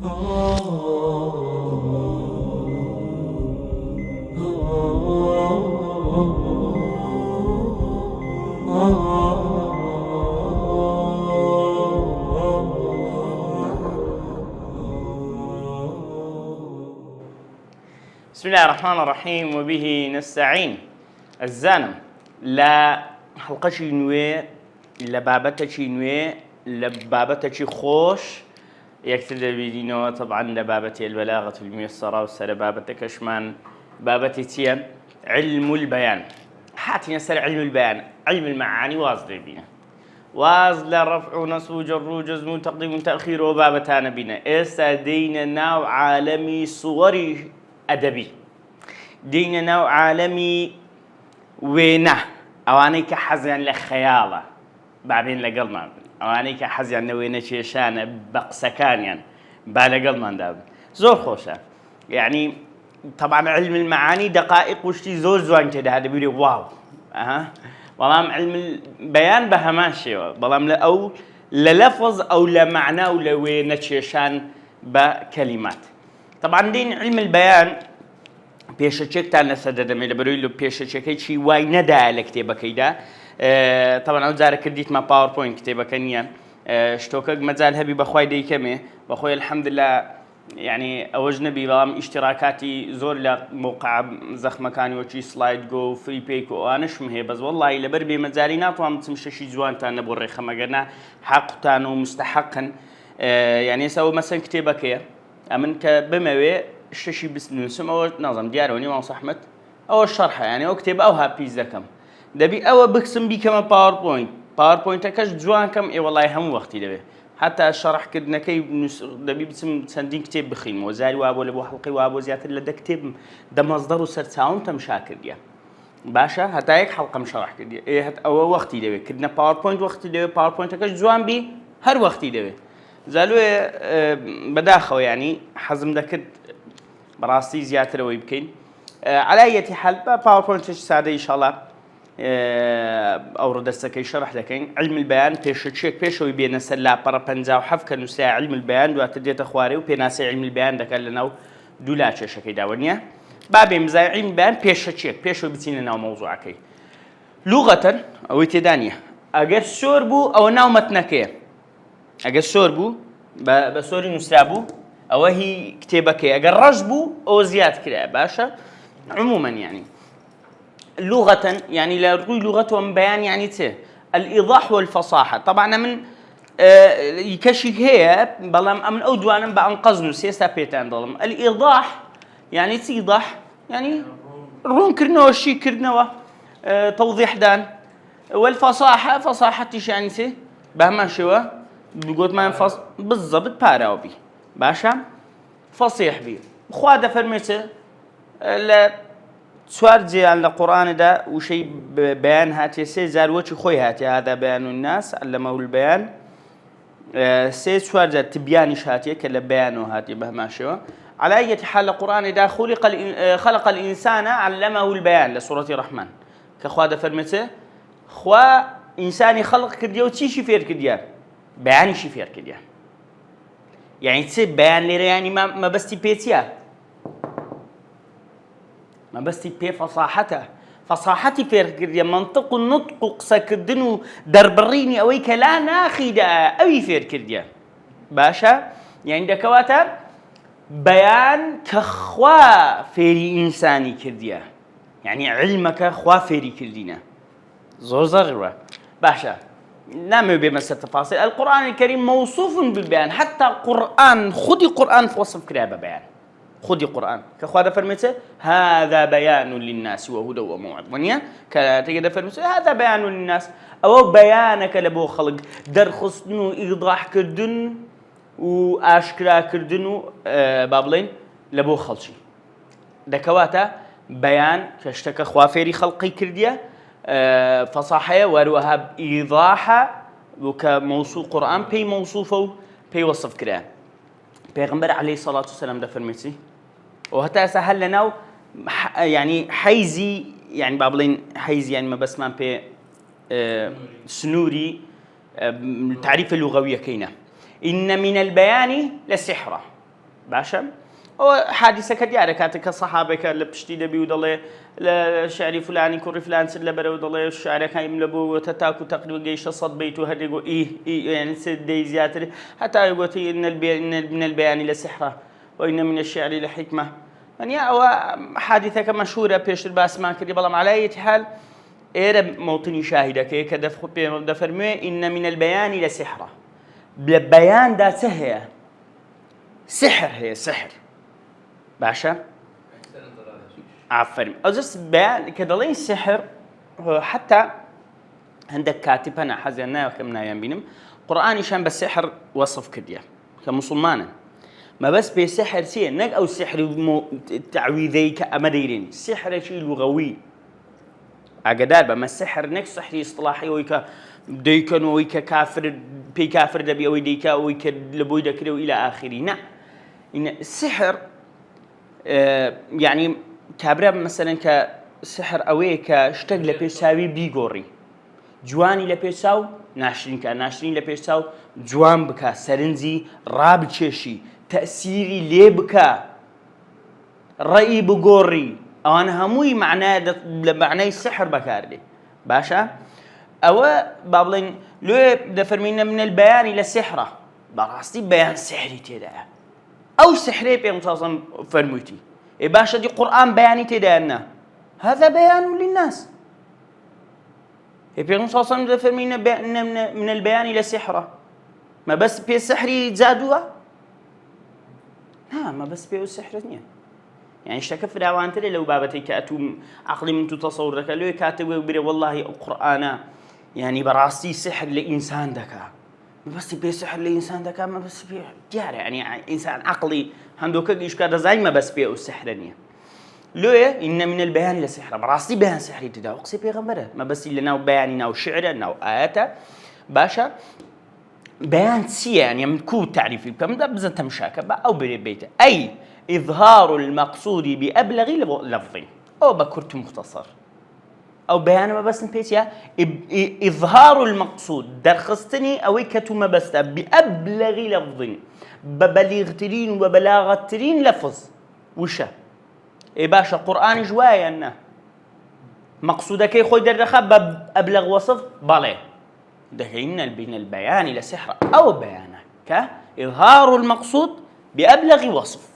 بسم الله الرحمن الرحيم وبه نستعين. الزانم لا حلقة نوێ لە بابەتێکی نوێ لە بابەتێکی خۆش یەکتر دەبینینەوە طبعا لە بابەتی البلاغة الميسرة و سەر بابەتەکەشمان بابەتی چییە؟ علم البيان. هاتینە سەر علم البيان، علم المعاني واز دەبینە، واز لە ڕەفع و نەسب و جەڕ و جەزم و تەقدیم و تەئخیر و بابەتانە بینە. ئێستا دەینە ناو عالەمی سووەری ئەدەبی، دەینە ناو عالەمی وێنە، ئەوانەی کە حەزیان لە خەیاڵە بابێن لەگەڵمان بن، ئەوانەی کە حەزیان لە وێنە کێشانە بە قسەکانیان با لەگەڵماندا بن. زۆر خۆشە. یعنی طبعا علم المعاني دقائق وشتی زۆر جوان تێدا دەبیرێ واو. بەڵام علم البەیان بە هەمان شێوە، بەڵام لە ئەو لە لەفظ ئەو لە معنا و لە وێنە کێشان بە کەلیمات. طبعا دین علم البەیان پێشەچێکتان لەسەر دەدەمێت لەبەرەوەی لە پێشەچەکەی چی وای نەدایە لە کتێبەکەیدا. طبعا ئەو جارە کردیتمە پاوەرپۆینت کتێبەکە نییە، شتۆکە مەجال هەبی بەخوای دەیکەمێ، بەخۆی الحەمدلله یعنی ئەوەش نەبی، بەڵام ئیشتراکاتی زۆر لە موقع زەخمەکانی وەکی سلاید گۆ و فری پیک و ئەوانشم هەیە، بەس وەڵڵی لەبەر بێمەجالی ناتوانم بچم شەشی جوانتان نەبۆ ڕێخەمەگەرنا حەقتان و مستحەقن. یعنی ئێستا ئەوە مەسەن کتێبەکەیە ئەمن کە بمەوێ شەشی بنووسم، ئەوە نازم دیارەوە نیە ماوە سەحمەد، ئەوە شەرحە، یعنی ئەو کتێبە ئەو هاپیز دەکەم، دەبی ئەوە بکسم بیکەمە پاوەرپۆینت، پاوەرپۆینتەکەش جوانکەم وەڵڵی هەموو وەختی دەوێت، حتا شەڕحکردنەکەی دەبی بچم چەندین کتێب بخینەوە، زاری وا بۆ لە بۆ حەڵقەی وا بۆ زیاتر لە 10 کتێب دەمەزدەڕ و سەرچاوم تەمشا کردیە، باشە هەتا یەک حەڵقەم شەڕح کردیە، ئەوە وەختی دەوێت، کردنە پاوەرپۆینت وەختی دەوێت، پاوەرپۆینتەکەش جوان بی هەر وەختی دەوێت. زالوێ بەداخەوە ینی حەزم دەکرد بەڕاستی زیاترەوەی بکەین. على أي حال باوربوينت سادة إن شاء الله أو دەستەکەی شەرح دەکەین. علم البيان پێشەچێک پێشەوەی بێنە سەر لاپەڕە 57 کە نووسراوە علم البيان، دواتر دێتە خوارێ و پێناسەی علم البيان دەکات لەناو دوو لاکێشەکەی داوە نییە. با بێ مزای علم البيان پێشەچێک پێشەوەی بچینە ناو مەوزوعەکەی. لوغەتەن ئەوەی تێدا نییە، ئەگەر سۆر بوو ئەوە ناو مەتنەکەیە، ئەگەر سۆر بوو بە سۆری نووسرا بوو ئەوە هی کتێبەکەی، ئەگەر ڕەش بوو ئەوە زیاد کرایە. باشە عموما يعني لغة يعني لا روي لغة بيان يعني ته الإيضاح والفصاحة. طبعا من يكشف هي بلام أمن أودوانا بأنقذنا سياسة بيتان ظلم. الإيضاح يعني تيضح يعني رون كرنا وشي كرنا توضيح دان. والفصاحة فصاحة يعني ته بهما شوا بقول ما ينفص بالضبط باراوبي باشا فصيح بي خواد فرمته لا سوار جيان القرآن ده وشيء بيان هاتي سي زاروتش خوي هاتي هذا بيان الناس علمه البيان سي سوار جا تبيانش هاتي كلا بيانه هاتي بهما شو. على أي حال القرآن ده خلق الإنسان علمه البيان لسورة الرحمن كخواد فرمته خوا إنساني خلق كديا وتشي فير كديا بياني شي فير كديا يعني تسي بيان لي يعني ما بس تبيتيا ما بس تبي فصاحته فصاحتي فير منطق النطق قسكدنو دربريني أوي كلا ناخدا أوي فير كرديا باشا يعني دكواتا بيان كخوا فيري إنساني كرديا يعني علمك خوا فيري كردينا زور ضرورة باشا نعم بمس التفاصيل. القرآن الكريم موصوف بالبيان، حتى قرآن خدي قرآن في وصف كرابة بيان، خدي قرآن كخواد فرمته هذا بيان للناس وهدى وموعظة ونيا كتجد فرمته هذا بيان للناس أو بيانك لبو خلق درخصنو إيضاح كردن وأشكرا كردن بابلين لبو خلشي دكواتا بيان كشتك خوافيري خلقي كرديا فصاحة وروها إيضاحة وكموصول قرآن بي موصوفه بي وصف كرا بيغمبر عليه الصلاة والسلام ده فرمتي وهتا سهل لنا يعني حيزي يعني بابلين حيزي يعني ما بس ما بي سنوري التعريف اللغوية كينا إن من البيان لسحرة باشا أو حادثة كديارة كاتك الصحابة كان لبشتي دبي ودله لشعري فلاني كوري فلان سلبره ودله الشعر كان يملبو وتتاكو تقريبا جيش صد بيته هذا يقول إيه يعني سد دي زيادة حتى يقول إن من البيان لسحرة وإن من الشعر لحكمة يعني أو حادثة كمشهورة بيش الباس ما كري بالله على أي حال إيرب موطني شاهدك إيه كدف دفرمي إن من البيان لسحرة بالبيان ده سهية سحر هي سحر باشا عفرم أجلس بيان كدلين سحر حتى عندك كاتب أنا حزنا وكمنا ينبينم قرآن شان بالسحر وصف كديه كمسلمان ما بس بسحر سي نق أو سحر تعويذي كأمريرين سحر شيء لغوي أقدر بما السحر نق سحر اصطلاحي ويك ديكن ويك كافر بي كافر دبي ويديكا ويك لبوي دكري وإلى آخره نعم إن السحر يعني كابرا مثلا كسحر أوي كاشتغل لبيساوي بيجوري جواني لبيساو ناشرين لبيساو جوان بكا سرنزي راب تشيشي تأثيري ليه بكا رأي بجوري أنا هموي معناه السحر بكاردي باشا أو بابلين لو دفرمينا من البيان إلى السحرة براستي بيان سحري تدا أو سحري بيمتصاصا فرموتي إيه باشا دي قرآن بياني تدانا هذا بيان للناس إيه بيمتصاصا دفرمينا من البيان إلى السحرة ما بس بي سحري زادوها لا ما بس بي السحر يعني اشتكى في دعوان تري لو بابتي كأتوم عقلي من تصور ذكا لو كاتب وبري والله القرآن يعني براستي سحر لإنسان ذكا ما بس بي سحر لإنسان ذكا ما بس بي جاري يعني إنسان عقلي عنده كيش كذا زي ما بس بي السحرنية لو إن من البيان لسحر براستي بيان سحري تدا وقصي بيغمره ما بس اللي ناو بياني ناو شعر ناو آياته باشا بيان سي يعني مكو تعريفي كم ده بزت مشاكل أو بيته أي إظهار المقصود بأبلغ لفظ أو بكرت مختصر أو بيان ما بس نبيتيا إظهار المقصود درخستني أو كتم بس بأبلغ لفظ ببلغترين وبلاغترين لفظ وشا إيه باشا قرآن جوايا أنه مقصودك يخوي درخا بأبلغ وصف بالي دهينا بين البيان لسحر أو بيانه كإظهار المقصود بأبلغ وصف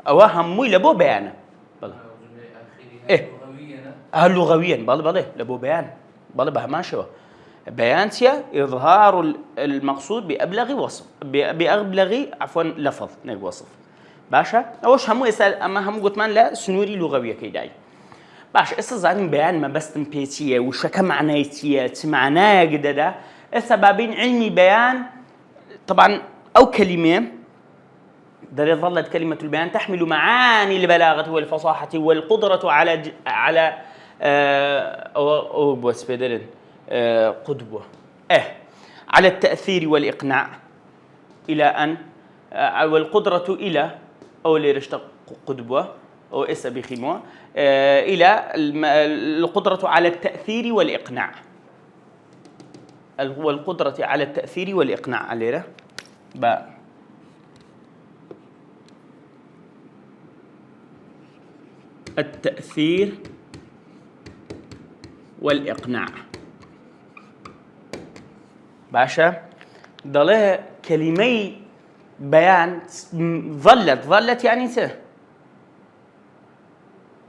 أو هموي لبو بيانه بلا إيه لغويا بلا لبو بيان بلا بهماشوا بيان سيا إظهار المقصود بأبلغ وصف بأبلغ عفوا لفظ نق وصف باشا أوش همو يسأل أما همو قلت من لا سنوري لغوية كيداي باش استظاهرين بيان ما بس تنبيتيه وش كمعنايتيه معناه جددا السببين علمي بيان طبعا أو كلمة ده ظلت كلمة البيان تحمل معاني البلاغة والفصاحة والقدرة على أو بس بدلن قدوة على التأثير والإقناع إلى أن والقدرة إلى أو لرشت قدوة أو بخيمة إلى القدرة على التأثير والإقناع والقدرة على التأثير والإقناع عليه التأثير والإقناع باشا ضله كلمي بيان ظلت يعني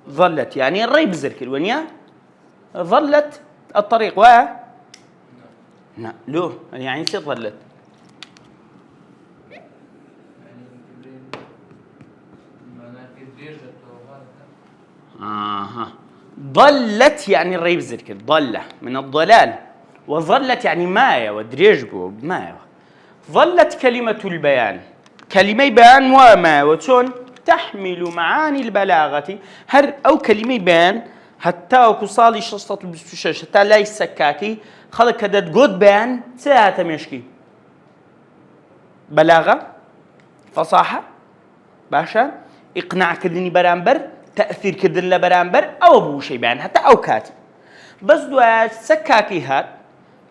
ظلت يعني الريب زركل ونيا ظلت الطريق لا لو يعني ظلت ضلت يعني الريب زركل ضلة من الضلال وظلت يعني مايا ودريجبو مايا ظلت كلمة البيان كلمة بيان وما وتون تحمل معاني البلاغة هر أو كلمة بيان حتى وكصالي شصت البستوشش حتى لا يسكاكي خلق كدت جود بيان ساعة مشكي بلاغة فصاحة باشا إقناع كدني برامبر تأثير كدن لبرامبر أو بوشي بيان حتى أو كاتي بس دو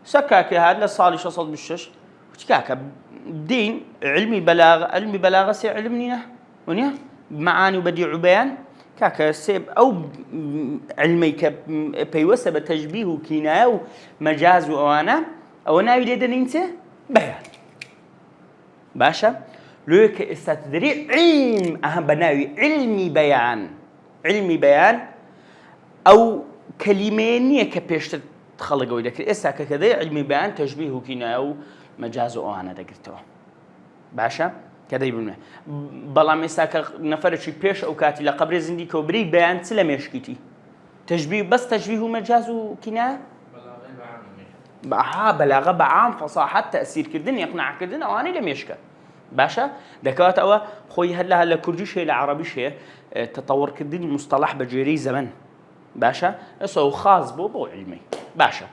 سكاكي هاد لصالي شصت بالشش كاكا دين علمي بلاغة سي علمنينا ونيا معاني وبديع بيان كاكا سيب أو علمي بيوسب تشبيه وكناية ومجاز وأنا أو أنا يريد أن أنت بيان باشا لوك استدري علم أهم بناوي علمي بيان أو كلمين كبيش تخلق ويدك إسا كذا علمي بيان تشبيه وكناية ومجاز وأنا دقرته باشا كذا يبونه بلا مساك نفرشي بيش أو كاتي لقبر زندي كوبري بيان سلم يشكتي تشبيه بس تشبيه ومجاز وكناية بلاغة بعام فصاحة تأثير كردن يقنع كردن أو أنا لم يشكى باشا دكات أو خوي هلا كردي شيء العربي شيء تطور كردن مصطلح بجري زمن باشا اسمه خاص بو علمي باشا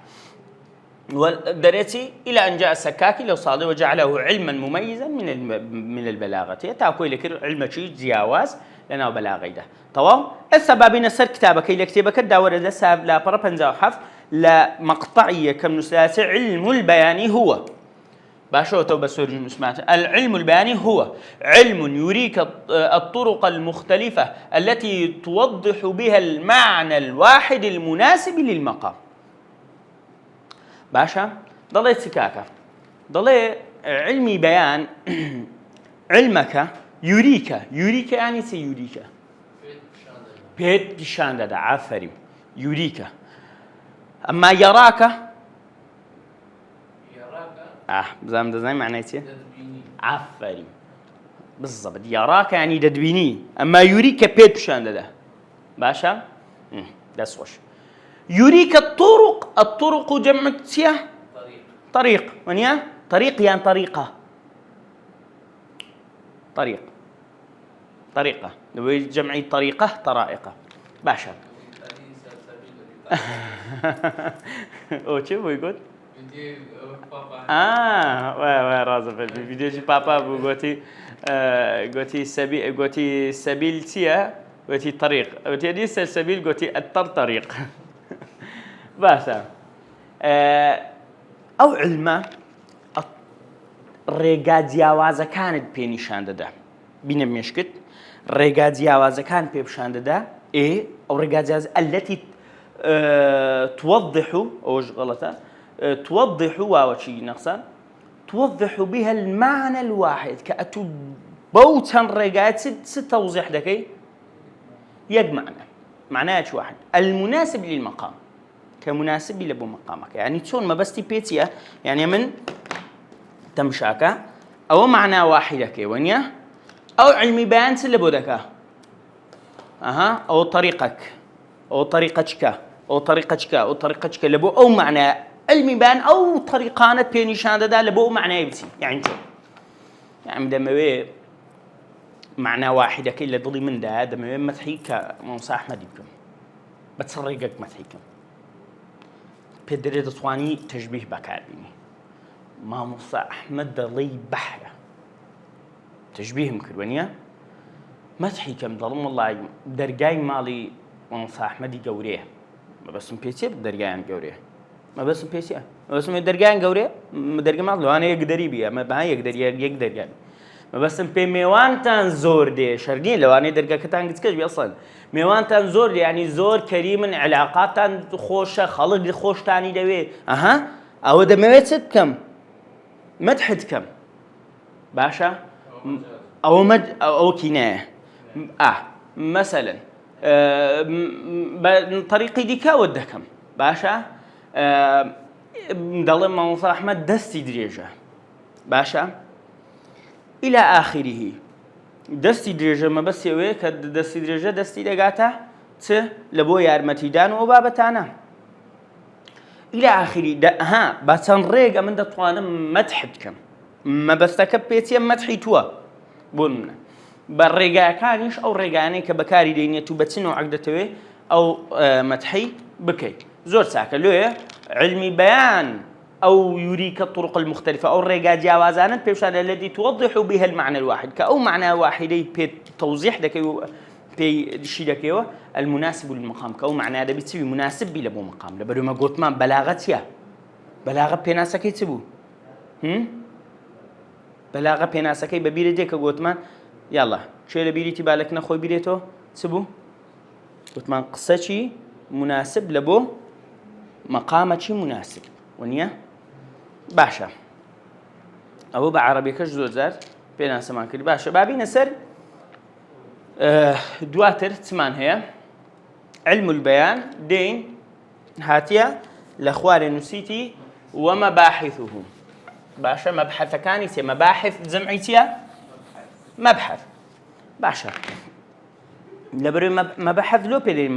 ودريتي إلى أن جاء السكاكي لو صادق وجعله علما مميزا من البلاغة تاكل لك علم شيء جياواز لنا بلاغي ده تمام السبب نسر كتابك إلى كتابك الدور ده ساب لا بربنزا وحف لا مقطعية كم نسلاسة علم البيان هو باشا توبة سورج سمعت العلم البياني هو علم يريك الطرق المختلفة التي توضح بها المعنى الواحد المناسب للمقام باشا ضلي سكاكا ضلي علمي بيان علمك يريك يعني سيريك بيت شان ده عفري يريك أما يراك زي معناه ايش؟ عفري بالضبط يراك يعني تدبيني أما يريك بيت بشان ده باشا ده سوش يريك الطرق جمع سيا طريق ونيا طريق يعني طريقة جمعي طريقة طرائقة باشا او چه بوی رازم في فيديو بابا قوتي سبيل تيا قوتي طريق قوتي ديس السبيل قوتي الطريق باشا او علمه ريغا جیاوازه كانت بينشان ده بين مشكت ريغا جیاوازه كان بيبشان ده او ريغا جیاوازه التي توضح اوش غلطه توضح واوشي نقصا توضح بها المعنى الواحد كأتو بوتن ريغات ستوضح دكي يد معناه واحد المناسب للمقام كمناسب لبو مقامك يعني تشون ما بس تبيتيا يعني من تمشاكا او معنى واحد كي ونيا او علمي بيان سلبو دكا او طريقك او طريقتك لبو او معنى علمي بيان او طريقانه بينيشان ده لبو معنى يبسي يعني شو يعني دموي معنى واحد كي اللي ضلي من ده دموي متحيك موسى احمد يبكم بتصريقك متحيكم بيدري تصواني تشبيه بكاربيني ما موسى احمد ضلي بحره تشبيه مكرونيا متحيكم ظلم الله درجاي مالي موسى احمد يقوريه ما بس بيتي بدرجان قوريه ما بس بيسي ما بس درجان قوريه درجه ما لو انا يقدر بيها ما بها يقدر يعني ما بس ميوان تان زور دي شردين لو انا درجه كتان كتكش اصلا ميوان تان زور يعني زور كريم علاقات تان خوشه خلق خوش تاني دوي او دمويت كم مدحت كم باشا او كنايه مثلا طريقي ديكا ودكم باشا مدلم موسى احمد دستي دريجه باشا الى اخره دستي دريجه ما بس يوي دستي دريجه دستي دغاتا لبو يارمتيدان وبابتانا الى اخره باتن ريغا من دطوان مدحتكم ما بس تكبيتي مدحيتوا بون بالرجاء كانش أو رجاني كبكاري دينية تبتسنو عقدتوي أو متحي بكي زور ساكا لويه علمي بيان أو يريك الطرق المختلفة أو الرجاء جوازانا بيشان الذي توضح بها المعنى الواحد كأو معنى واحدي بتوضيح دكيو بشي دكيو المناسب للمقام كأو معنى هذا بتسوي مناسب بلا بو مقام لبدو ما قلت ما بلاغتيا بلاغة بيناسك يتسبو بەلاغە پێناسەکەی بە بیرە دێکە گوتمان یاڵا چێ لە بیریتی بالێک نەخۆی بیرێتەوە چ بوو؟ گوتمان قسەکی مناسب لە بۆ مەقامەکی مناسب وانە؟ باشە ئەوە بە عەرەبیەکەش زۆر جار پێناسەمان کرد. باشە بابینە سەر دواتر چمان هەیە علم البەیان دێین هاتیە لە خوارێ نووسیتی ومەباحثه باشە مەبحەثەکانی چێ مەباحث جەمعی چییە؟ مەبحەث باشە لەبەرەوەی مەبحەث لۆ پێدەین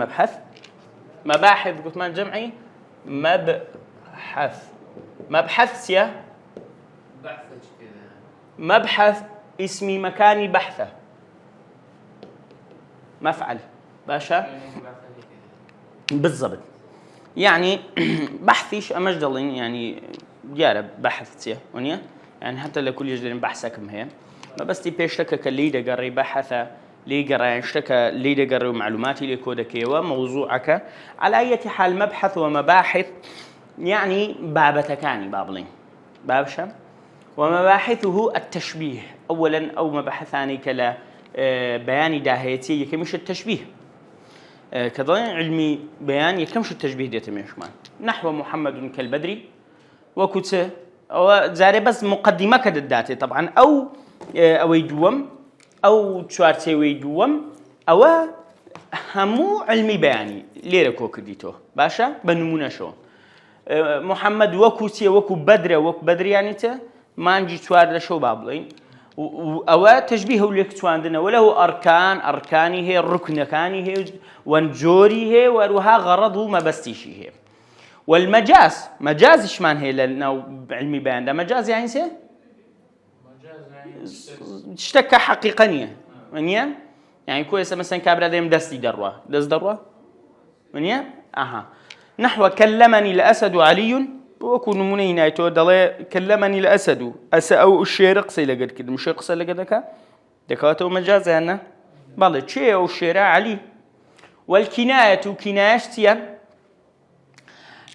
مەباحث گوتمان جەمعی مەبحەث چییە؟ مەبحەث ئیسمی مەکانی بەحثە مفعل باشە بالضبط يعني بحثيش أمش ضلين يعني ديارة بحث تيه ونيا يعني حتى لكل يجدين بحثكم هي ما بس تي بيشتكى كلي دقري بحثه لي قرا يعني اشتكى لي دقري معلوماتي لي كودك وموضوعك على أي حال مبحث ومباحث يعني بابتكاني بابلين بابشا ومباحثه التشبيه أولا أو مبحثاني كلا بياني داهيتي يكمش التشبيه كظن علمي بيان يكمش التشبيه ديت ميشمان نحو محمد كالبدري وكتة أو زاري بس مقدمة كدداتي طبعا أو يدوم أو تشارتي ويدوم أو همو علمي بياني ليرة كوكديتو باشا بنمونا شو محمد وكتة وكو بدر يعني ما نجي توار لشو بابلين أو تشبيه لك تواندنا وله أركاني هي ركنكاني هي وانجوري هي وروها غرضه ما بستيشي هي والمجاز مجاز إشمان هي لأنه علمي بيان ده مجاز يعني سه اشتكى حقيقية منيا يعني كويس مثلا كابرا ديم دستي دروا منيا نحو كلمني الأسد علي وكون منينا يتودل كلمني الأسد أو الشير قصي لقد كده مش قصي لقد دكاتو مجاز أنا بالله شيء أو الشير علي والكناية كنايتي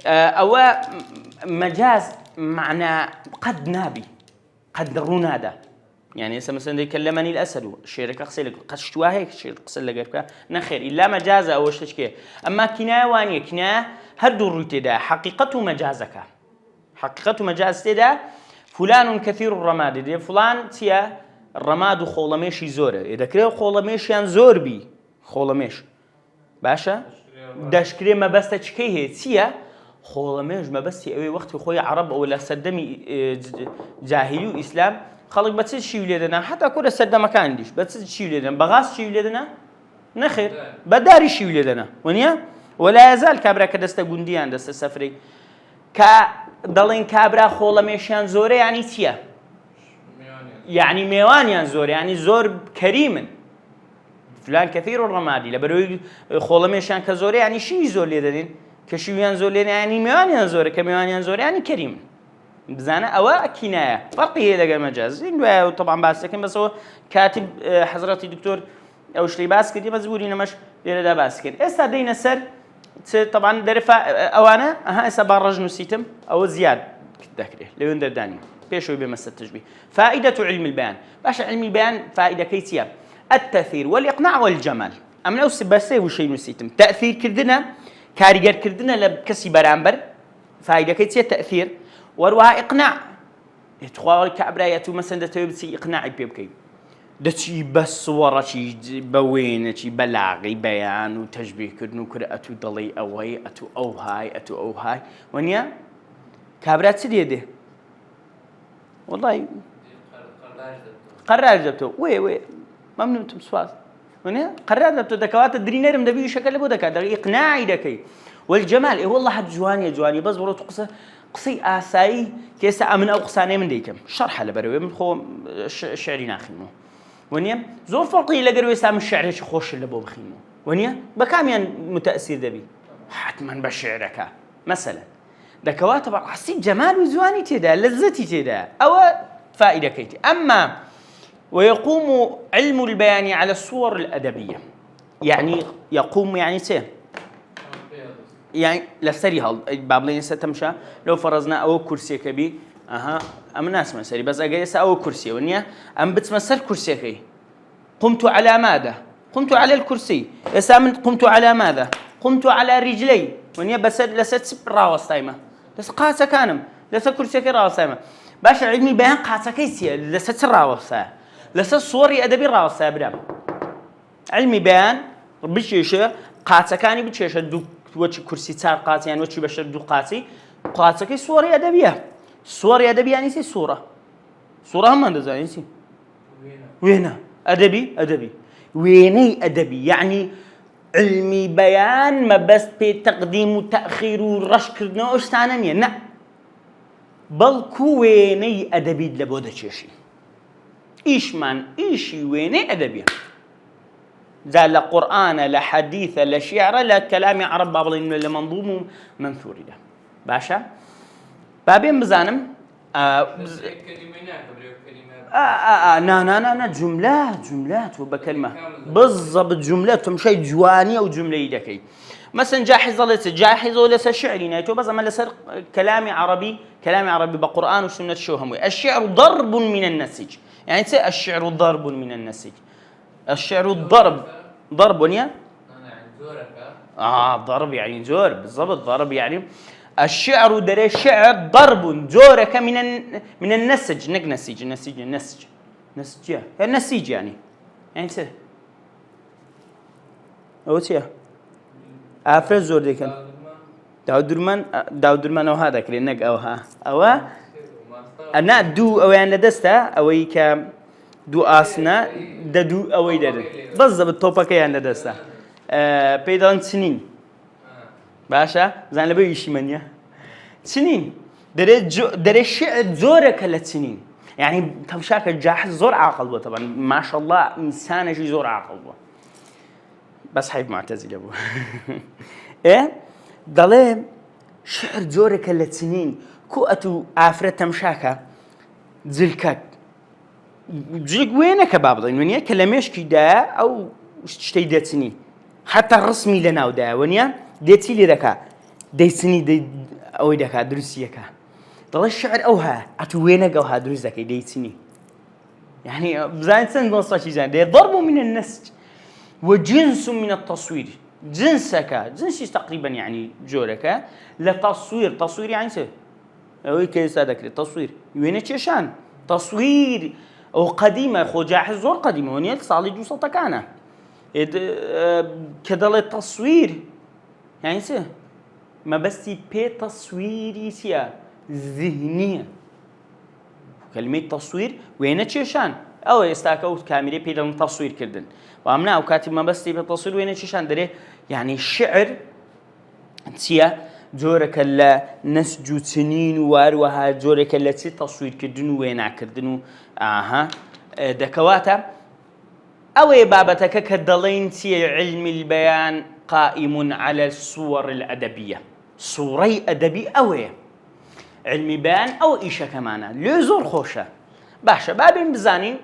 أو مجاز معنى قد نابي قد رونادا يعني مثلا كلمني الأسد الشير قصي لقد قشتوا هيك الشير قصي لقد نخير إلا مجاز أو شتشكي أما كناية وانية كناية هردو الرتدا حقيقته مجازك حقيقة مجاز تدا فلان كثير الرماد دي فلان تيا الرماد خولميشي زوره إذا كره خولميشيان زور بي خولميش باشا داشكري ما بس تشكيه تيا خولميش ما بس أي وقت خوي عرب ولا سدمي جاهلي وإسلام خلق بتسد شيء ولدنا حتى كل سد ما كان ديش بتسد شيء ولدنا بغاس شيء ولدنا نخير بداري شيء ولدنا ونيا ولا يزال كابرا كدست جنديان دست سفري دلين كابرا خولميشان زوري يعني تيا يعني ميوانيان زور يعني زور كريم فلان كثير الرمادي لبروي خولميشان كزوري يعني شي زور ليدين كشيوان زور يعني ميوانيان زور كميوانيان زور يعني كريم بزانا أو كناية فرق هي لقى مجاز طبعا بس لكن بس هو كاتب حضرتي دكتور أو شلي باسكت مزبورين مش ليدا باسكت استدينا سر طبعا درفا أوانا هسه برج نسيتم أو زياد كذكره لو يندر داني بيشوي بمس التشبيه فائدة علم البيان باش علم البيان فائدة كيتيا التأثير والإقناع والجمال أم لو سبسي وشيء نسيتم تأثير كردنا كاريجر كردنا لبكسي برامبر فائدة كيتيا تأثير وروها إقناع يتخوال كعبرايته مثلا تبسي إقناع بيبكي دتشي بس ورا شي بوين شي بلاغي بيان وتشبيه كدنو كرأة ضلي أو هاي أو هاي ونيا كابرات سديده والله قرار جبتو وي ممنوع تمسواس ونيا قرار جبتو دكوات الدرينير مدبي شكل بودك هذا إقناعي دكي والجمال إيه والله حد جواني بس برو قصي آساي كيس أمن أو قصاني من ديكم شرح لبروي من خو شعري ناخمه ونيا زور فرقي لقروا سام الشعر شي خوش اللي بو بخيمه ونيا بكاميان متأثر دبي حتما بشعرك مثلا دكوات طبعا حسيت جمال وزواني تدا لذتي تدا أو فائدة كيتي أما ويقوم علم البيان على الصور الأدبية يعني يقوم يعني يعني لسري هال بابلين ستمشى لو فرضنا أو كرسي كبي أها أم ناس مسري بس أجلس أو كرسي ونيا أم بتمسر كرسي كي قمت على ماذا؟ قمت على الكرسي. يسامن قمت على ماذا؟ قمت على رجلي ونيا بس لست راوس تايمة لس قاسة كانم لس كرسي كي راوس تايمة باش علمي بيان قاسة كيسيا لست راوس لست صوري أدبي راوس برام علمي بيان بشيشة قاسة كاني بشيشة دو وش كرسي تار قاسي يعني وش بشر دو قاسي قاسة كي صوري أدبية صوري أدبي يعني سي صورة هم هذا يعني سي وينه أدبي ويني أدبي يعني علمي بيان ما بس بتقديم وتأخير ورشك نوش ثانية لا بل كويني أدبي لبودة شيء إيش إيشي ويني أدبي ذا لا قرآن لا حديث لا شعر لا كلام عرب بابلين ولا منظوم منثور له باشا بابين بزانم نا جملات وبكلمة بالضبط جملات مشي جوانية وجملة يدكي مثلا جاحظ وليس شعري نايتو بس ما ليس كلامي عربي بقرآن وسنة شو هموي الشعر ضرب من النسج يعني الشعر ضرب من النسج الشعر ضرب ونيا ضرب يعني زور بالضبط ضرب يعني الشعر دري شعر ضرب زورك من النسج النسيج يعني سه او تيه افرز زور ديكن داود درمان او هذاك اللي نق او انا دو او يعني دستا او ك دو اسنا دو او يدد بالضبط توبك يعني دستا بيدان سنين باشا زين لبي يشي منيا سنين دري شعر زورك للسنين يعني تمشاك الجاحظ زور عاقل طبعا ما شاء الله انسان شي زور عاقل بس حيب معتزل ابو ايه ضلي شعر زورك للسنين كوأتو افره تمشاك زلكك زلك وينك بابضين ونيا كلميش كدا او شتي دات سنين حتى الرسمي لنا ودا ونيا ديتي لي ركا دي سني دي او دكا دروسيكا ضل الشعر اوها اتوينك اوها دروسك دي سني يعني بزاين سن نص شي زين دي ضرب من النسج وجنس من التصوير جنسي تقريبا يعني جورك تصوير يعني سه او كيس هذاك التصوير وين تشان تصوير او قديمه خو جاحظ زور قديمه ونيل صالي جوسطه كان كدل التصوير يعني سه ما بس بي تصويري سيا ذهنية كلمة تصوير وين تشان أو استاكوت كاميرا بيدل تصوير كردن وأمنا أو كاتب ما بس بي تصوير وين تشان دري يعني الشعر سيا جورك لا نسج سنين وها جورك لا تصوير كردن وين كردن دكواتا أو بابتك كدلين سي علم البيان قائم على الصور الأدبية صوري أدبي أوي علمي بيان أو إيشا كمانا لزور خوشة باشا بابين بزانين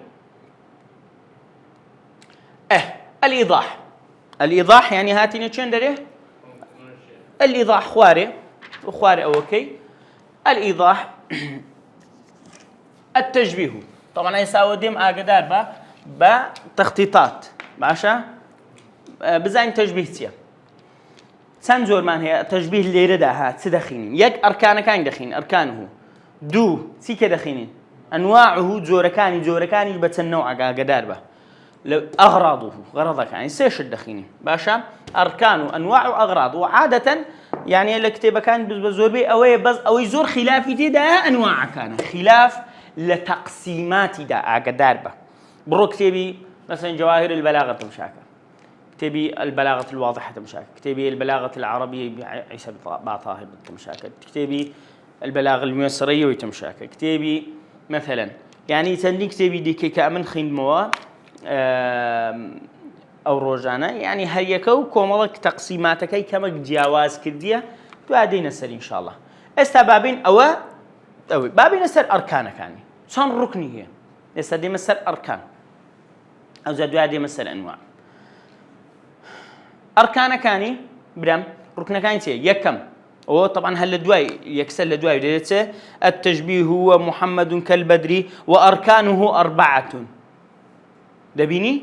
الإيضاح يعني هاتيني چند داري الإيضاح خواري أوكي الإيضاح التشبيه طبعا يساوي ديم أقدار بتخطيطات باشا بزاين تشبيه تيا چەند زۆرمان هەیە تەشبیه لێرەدا هات چ دەخینین یەک ئەرکانەکانی دەخین ئەرکانه دوو چیکە دەخینین ئەنواعه جۆرەکانی بە چەند نەوع ئاگادار بە ئەغراضه غەرەضەکانی سێشت دەخینین باشە ئەرکان و ئەنواع و ئەغراض و عادەتەن یعنی لە کتێبەکان بە زۆربەی ئەوەیە بەس ئەوەی زۆر خلافی تێدایە ئەنواعەکانە خلاف لە تەقسیماتیدا ئاگادار بە بڕۆ کتێبی مثلا جواهر البلاغة تمشاكة كتابي البلاغة الواضحة تمشاكة كتابي البلاغة العربية بعيسى بعطاها تمشاكة كتابي البلاغة الميسرية وتمشاكة كتابي مثلا يعني تندي كتابي دي كامن خين موا أو روجانا يعني هيكو كومالك تقسيماتك كما جواز كردية توادين السر إن شاء الله استبابين أو بابين السر أركانك يعني صن ركني هي استديم السر أركان أو زادوا دي مثل أنواع أركان كاني برام ركن كانتي يكم هو طبعا هل الدواي يكسل الدواي ديته التشبيه هو محمد كالبدر وأركانه 4 دبيني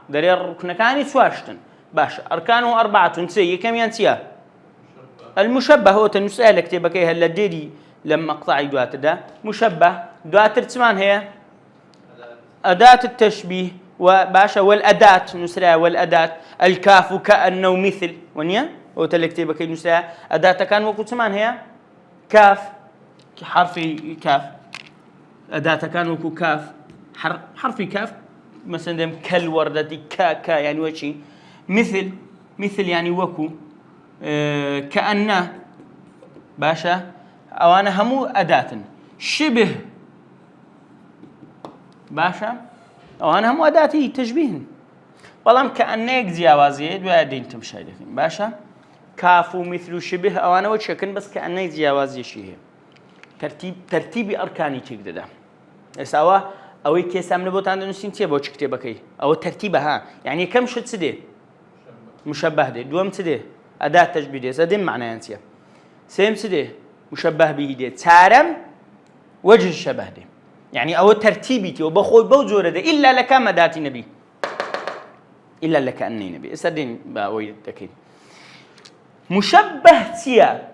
دري ركن كاني سواشتن باش أركانه 4 سي كم ينسيا المشبه هو تنسأل كتبك هل الديري لما أقطع دوات ده مشبه دوات تسمان هي أداة التشبيه وباشا والأداة نسرع والأداة الكاف كأنه مثل ونيا هو تلكتي كي نسرع أداة كان وكو تسمان هي كاف حرف كاف أداة كان وكو كاف حرف كاف مثلا دم كالوردة كا يعني وشي مثل يعني وكو كأنه باشا أو أنا همو أداة شبه باشا أو أنا همو أداتي تشبيه والله كأنك زياوازي دوادين تمشي لكن باشا كافو مثل شبه أو أنا وشكن بس كأنك زياوازي شيء ترتيب أركاني تقدر سوا أو كيس أمن بوت عندنا نسينتي بوش كتابك أو ترتيبها يعني كم شد سدي مشبه ده دوم سدي أداة تشبيه ده سدي معناه أنتيا سيم سدي مشبه به ده تارم وجه الشبه ده يعني أو ترتيبتي وبخوي بوزور ده إلا لك ما داتي نبي إلا لك أني نبي أسدين بأوي تكين مشبه تيا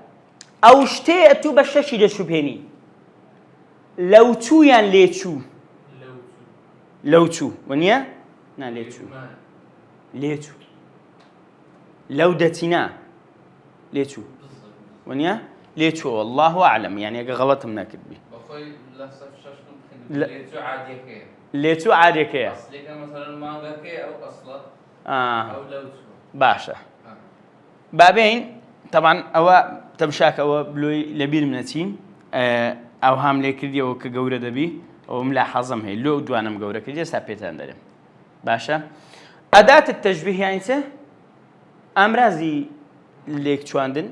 أو شتى أتو بششي ده شبهني لو تو يعني ليتو لو تو ونيا نا ليتو لو دتنا ليتو ونيا ليتو والله أعلم يعني غلط من كتبي ليتو عادي كيا أصلي كان مثلا مانغا كي أو أصلا أو لوتو باشا بابين طبعا أو تمشاك أو بلوي لبير منتين أو هم لكردي أو كجورة دبي أو ملاحظة هي لو دوانا مجورة كردي سابيتان دارم باشا أداة التشبيه يعني سه أمرازي ليك شواندن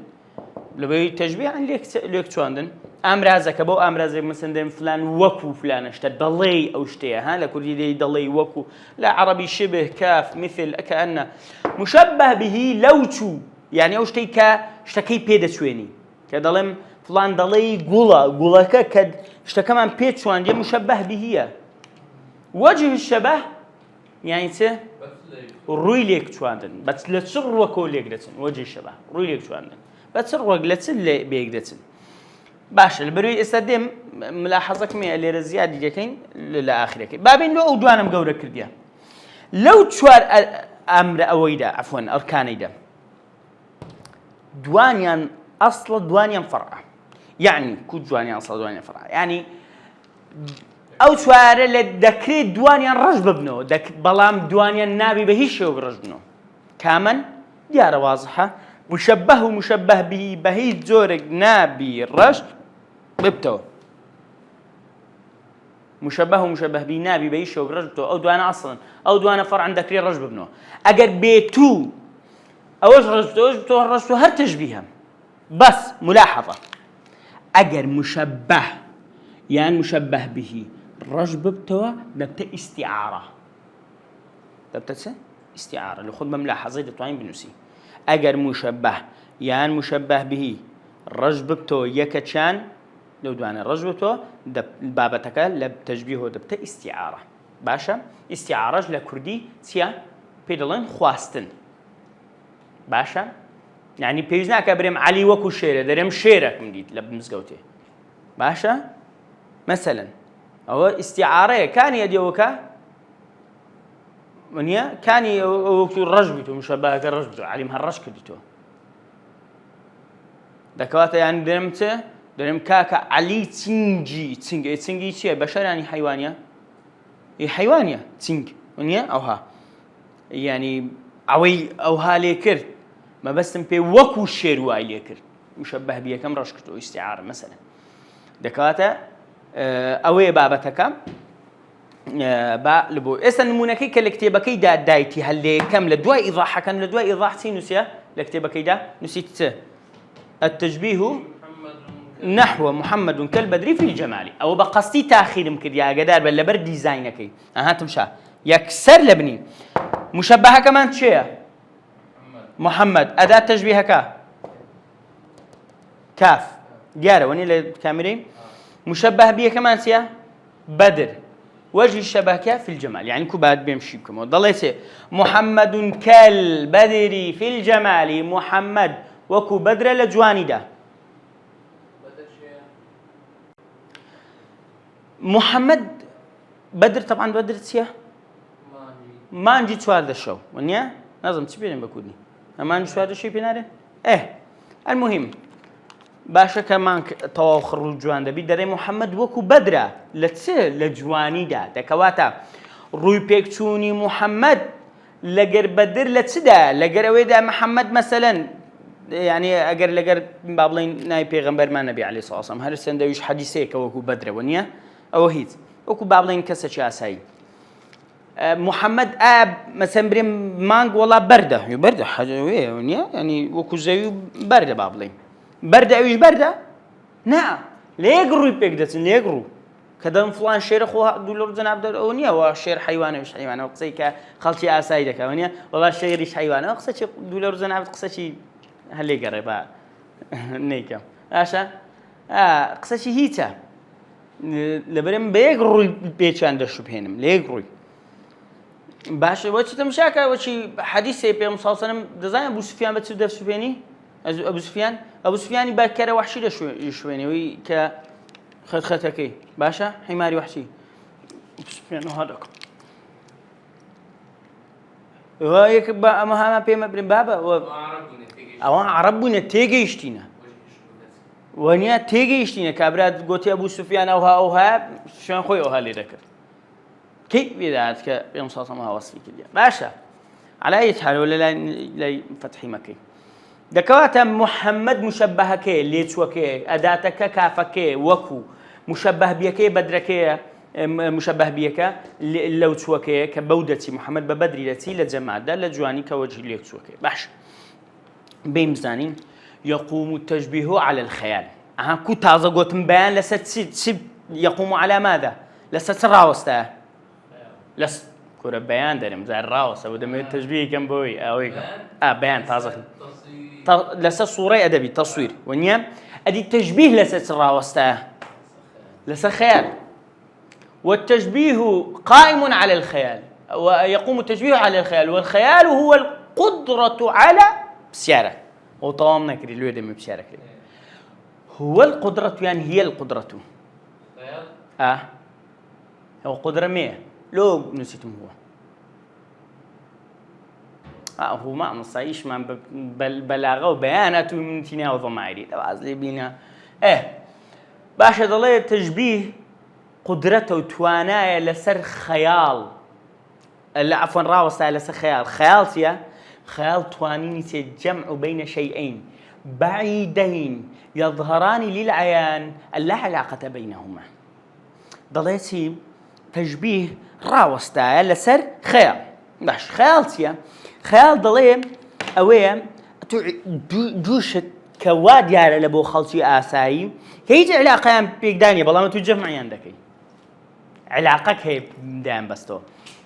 لبي تشبيه عن ليك شواندن أمرازك أبو أمرازك مثلا دم فلان وكو فلان اشتد ضلي أو اشتيا لكل دي ضلي وكو لا عربي شبه كاف مثل كأنه مشبه به لوتو يعني أو اشتكي بيد سويني كدلم فلان ضلي قولا كد اشتكمان بيد شوان دي مشبه به وجه الشبه يعني سه روي ليك شواندن بس لا تصر وكو ليك دتن وجه الشبه روي ليك شواندن بس تصر وقلتن لي بيك دتن باش البروي استدم ملاحظك مي اللي زياده جاكين لاخرك بابين لو ودوانا مقوره كرديا لو تشوار امر اويدا عفوا اركانيدا دوانيان اصل دوانيان فرع يعني كو دوانيان اصل دوانيان فرع يعني او شوار للذكر دوانيان رجب ابنه دك بلام دوانيان نابي بهيش رجبنه كامل ديار واضحه مشبه به بهيج زورق نابي رش ببتو مشبه به نابي بهيش رجبته او دوانا اصلا او دوانا فرع عندك ري رجب ابنه اجر بيتو اوش رجبته رجبته هر تشبيها بس ملاحظه اجر مشبه يعني مشبه به رجب ابتو دبت استعاره دبت استعاره لو خذ ملاحظه دتوين بنسي اگر مشبه يعني مشبه به رجبته يكتشان لو دوانا رجبته بابتك لتشبيهه دبت استعاره باشا استعاره لكردي تيا بيدلن خواستن باشا يعني بيزنا كبرم علي وكو شيره درم شيرك مديت لبمزقوته باشا مثلا او استعاره كان يديوكا ونيا كان وقت الرجبته مشبه كالرجبته علم هالرش كدته دكواته يعني درم كاكا علي تنجي شيء بشر يعني حيوانية هي حيوانية تنج ونيا أوها يعني أوها ليكر ما بس تنبي وكو الشير واي ليكر مشبه بيه كم رش كدته استعارة مثلا دكواته أوي بابتك با لبو إسن نمونكي كالكتابكي دا دايتي هل كم لدواء إيضاح كان لدواء إيضاح سي نسيا لكتابكي دا نسيت التشبيه نحو محمد كالبدري في الجمال أو بقصتي تأخير مكديا قدار بل لبر ديزاينكي تمشى يكسر لبني مشبهة كمان شيء محمد أداة تشبيهك كاف دیارە وەنی لە کامێرەی مشبه بيه كمان سيا بدر وجه الشبكة في الجمال يعني كوباد بيمشي كم ضليت محمد كالبدر في الجمال محمد وكو بدر لجواني ده محمد بدر طبعا بدر سيا ما نجي سؤال الشو ونيا لازم تبين بكوني ما نجي سؤال الشيء بيناره المهم باشا كمان تواو خروج جوان دبي دري محمد وكو بدرة لجواني دا دكواتا روي بيكتوني محمد لجر بدر لتسدا لجر ويدا محمد مثلا يعني اجر لجر بابلين ناي بيغمبر ما نبي عليه الصلاه والسلام هل سندويش حديثيك وكو بدرة ونيا او هيت وكو بابلين كسش اساي محمد مثلا بريم مانغ والله برده برده حاجه ونيا يعني وكو زي برده بابلين برده ايش برده؟ نعم ليقروا يبيقدتن ليقروا كدم فلان شير خوها دولار زناب دول اونيا وشير حيوانه مش حيوانه وقصيك خلتي اسايدك اونيا والله شير ايش حيوانه قصتي دولار زناب قصتي هل قريبا نيكا اشا قصتي هيتا لبرم بيقروا بيچان دشو بينم ليقروا باش وش تمشاكا وش حديث بيغمبر صلى الله عليه وسلم دزاين ابو سفيان بتسدف سفياني أبو سفيان باكر وحشي لشويني وي ك خدختكي باشا حماري وحشي أبو سفيان هذاك وهيك ما بيما بن بابا أو عربنا تيجي يشتينا ونيا تيجي يشتينا كابرات قلت أبو سفيان أوها شان خوي أوها اللي ذكر كيف بدأت كيوم صاصة ما وصفي كذا باشا على أي حال ولا لا فتحي مكي دكواتا محمد مشبه كي ليتشوا كي أداتك كافكي وكو مشبه بيكي بدركي مشبه بيك لو تشوا كي كبودتي محمد ببدري لتي لجماعة ده لجواني كوجه ليتشوا كي باش بيمزانين يقوم التشبيه على الخيال كو تازا قوت بيان لست يقوم على ماذا لست راوسته لست كورة بيان دارم زي الراوس أو دم التشبيه كم بوي أويك بيان تازا لست صورة أدبي تصوير ونيا أدي التشبيه لست راوسته لست خيال والتشبيه قائم على الخيال ويقوم التشبيه على الخيال والخيال هو القدرة على بسيارة وطوام نكري الويد من بسيارة كده هو القدرة يعني هي القدرة هو قدرة مية لو نسيتم هو ما نصيش ما بلاغة وبيانات من تينا وضمائري تبعز لي بينا باشا ضلي تشبيه قدرته وتوانايا لسر خيال لا عفوا راوسة لسر خيال خيال توانيني الجمع بين شيئين بعيدين يظهران للعيان لا علاقة بينهما ضليتي تشبيه راوسة لسر خيال باش خيال ضلي أويا دوشت كواد يا لبو خلصي آساي هيج علاقة بيقداني بالله ما توجه معي عندك علاقك هي دائم بستو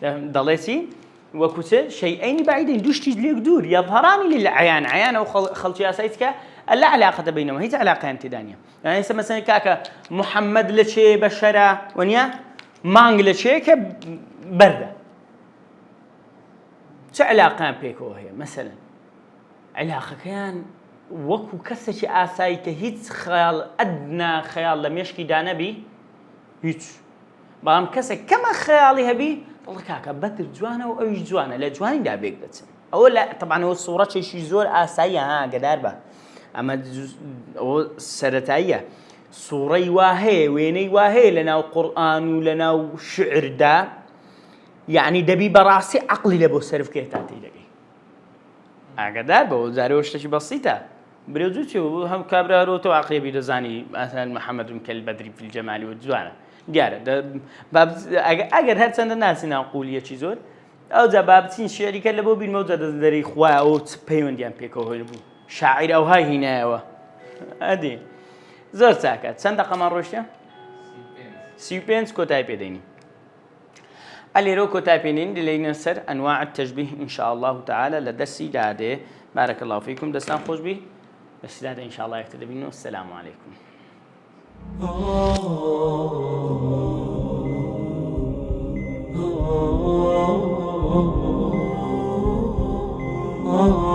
ضليتي وكوسه شيئين بعيدين دوشتي ليك دور يظهران للعيان عيان أو خلصي آسايتك لا علاقة بينهما هيج علاقة أنت دانية يعني مثلا كاكا محمد لشي بشرة ونيا مانغ لشي كبردة شو علاقة بيكو هي مثلا علاقة كان وكو كسش آسايك هيت خيال أدنى خيال لم يشكي دانا بي هيت بام كسك كما خيالي هبي والله كاكا بدر جوانا وأيش جوانا لا جواني دا بيك دتسن أو لا طبعا هو الصورة شي زور آسايا قدار با أما هو سرتايا صوري واهي ويني واهي لنا قرآن ولنا شعر دا يعني دبي براسي عقلي لبو سرف كيتاتي لقي أقدر بو زاري وشتش بسيطة بريوزوتي هم كابرا روتو عقلي بيدزاني مثلا محمد بن كالبدري في الجمال والجوانة جارة باب أجر هاد سند الناس نقول يا شيء زور أو جباب تين شعري كله بو بالموجة دري خوا أو تبيون ديان بيكو هو بو شاعر أو هاي هنا أو أدي زور ساكت سند قمر روشة سيبينس كتاي بديني اللي كتاي بدين دلينا سر أنواع التشبيه إن شاء الله تعالى لدرسي داده بارك الله فيكم دستان خوش به بس هذا إن شاء الله يقتدى منه. السلام عليكم. Oh